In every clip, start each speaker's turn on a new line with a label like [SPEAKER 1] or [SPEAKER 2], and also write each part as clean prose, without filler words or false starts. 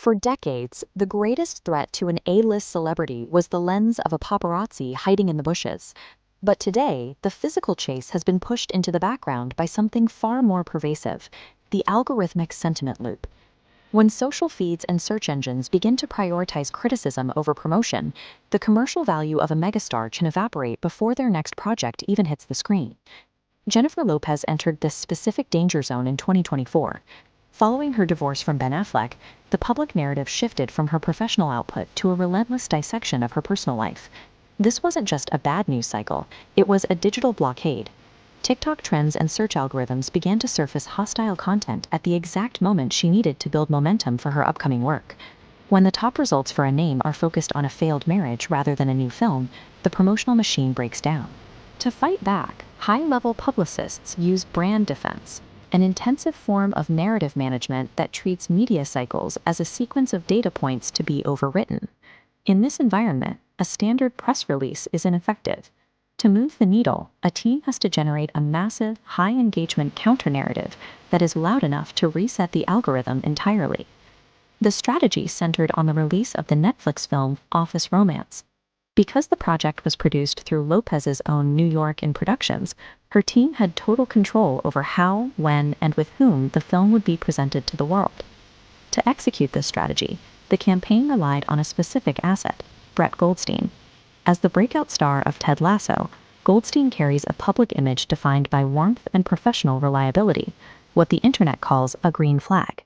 [SPEAKER 1] For decades, the greatest threat to an A-list celebrity was the lens of a paparazzi hiding in the bushes. But today, the physical chase has been pushed into the background by something far more pervasive: the algorithmic sentiment loop. When social feeds and search engines begin to prioritize criticism over promotion, the commercial value of a megastar can evaporate before their next project even hits the screen. Jennifer Lopez entered this specific danger zone in 2024. Following her divorce from Ben Affleck, the public narrative shifted from her professional output to a relentless dissection of her personal life. This wasn't just a bad news cycle, it was a digital blockade. TikTok trends and search algorithms began to surface hostile content at the exact moment she needed to build momentum for her upcoming work. When the top results for a name are focused on a failed marriage rather than a new film, the promotional machine breaks down. To fight back, high-level publicists use brand defense, an intensive form of narrative management that treats media cycles as a sequence of data points to be overwritten. In this environment, a standard press release is ineffective. To move the needle, a team has to generate a massive, high-engagement counter-narrative that is loud enough to reset the algorithm entirely. The strategy centered on the release of the Netflix film Office Romance. Because the project was produced through Lopez's own New York Productions, her team had total control over how, when, and with whom the film would be presented to the world. To execute this strategy, the campaign relied on a specific asset: Brett Goldstein. As the breakout star of Ted Lasso, Goldstein carries a public image defined by warmth and professional reliability, what the internet calls a green flag.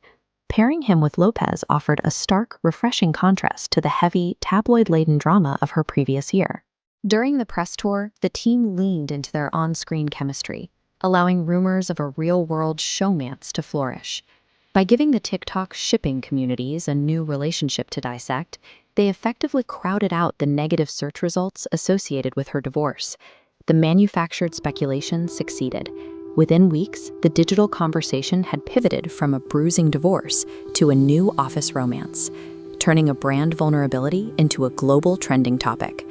[SPEAKER 1] Pairing him with Lopez offered a stark, refreshing contrast to the heavy, tabloid-laden drama of her previous year. During the press tour, the team leaned into their on-screen chemistry, allowing rumors of a real-world showmance to flourish. By giving the TikTok shipping communities a new relationship to dissect, they effectively crowded out the negative search results associated with her divorce. The manufactured speculation succeeded. Within weeks, the digital conversation had pivoted from a bruising divorce to a new office romance, turning a brand vulnerability into a global trending topic.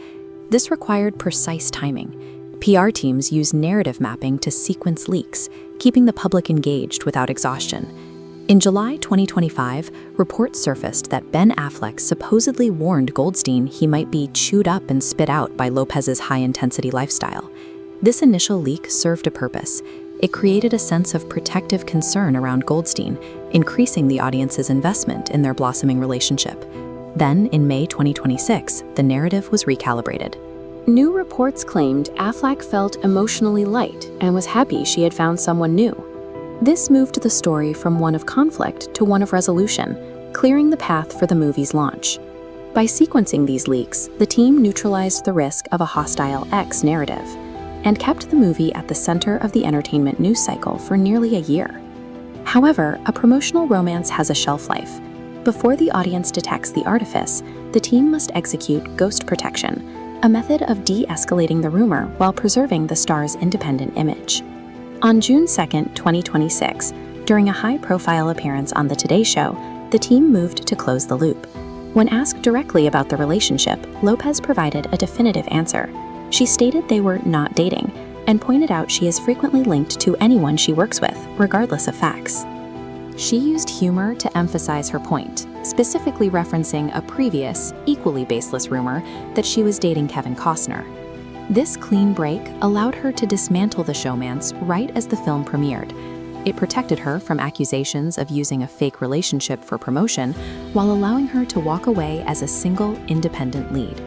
[SPEAKER 1] This required precise timing. PR teams use narrative mapping to sequence leaks, keeping the public engaged without exhaustion. In July 2025, reports surfaced that Ben Affleck supposedly warned Goldstein he might be chewed up and spit out by Lopez's high-intensity lifestyle. This initial leak served a purpose. It created a sense of protective concern around Goldstein, increasing the audience's investment in their blossoming relationship. Then, in May 2026, the narrative was recalibrated. New reports claimed Affleck felt emotionally light and was happy she had found someone new. This moved the story from one of conflict to one of resolution, clearing the path for the movie's launch. By sequencing these leaks, the team neutralized the risk of a hostile X narrative and kept the movie at the center of the entertainment news cycle for nearly a year. However, a promotional romance has a shelf life. Before the audience detects the artifice, the team must execute ghost protection, a method of de-escalating the rumor while preserving the star's independent image. On June 2, 2026, during a high-profile appearance on The Today Show, the team moved to close the loop. When asked directly about the relationship, Lopez provided a definitive answer. She stated they were not dating, and pointed out she is frequently linked to anyone she works with, regardless of facts. She used humor to emphasize her point, specifically referencing a previous, equally baseless rumor that she was dating Kevin Costner. This clean break allowed her to dismantle the showmance right as the film premiered. It protected her from accusations of using a fake relationship for promotion, while allowing her to walk away as a single, independent lead.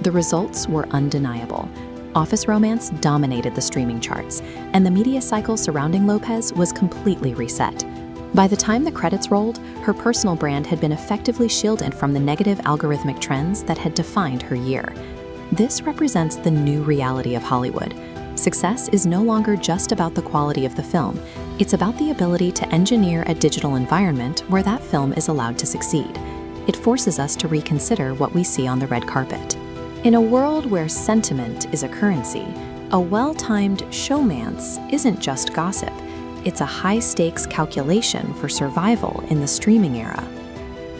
[SPEAKER 1] The results were undeniable. Office Romance dominated the streaming charts, and the media cycle surrounding Lopez was completely reset. By the time the credits rolled, her personal brand had been effectively shielded from the negative algorithmic trends that had defined her year. This represents the new reality of Hollywood. Success is no longer just about the quality of the film. It's about the ability to engineer a digital environment where that film is allowed to succeed. It forces us to reconsider what we see on the red carpet. In a world where sentiment is a currency, a well-timed showmance isn't just gossip. It's a high-stakes calculation for survival in the streaming era.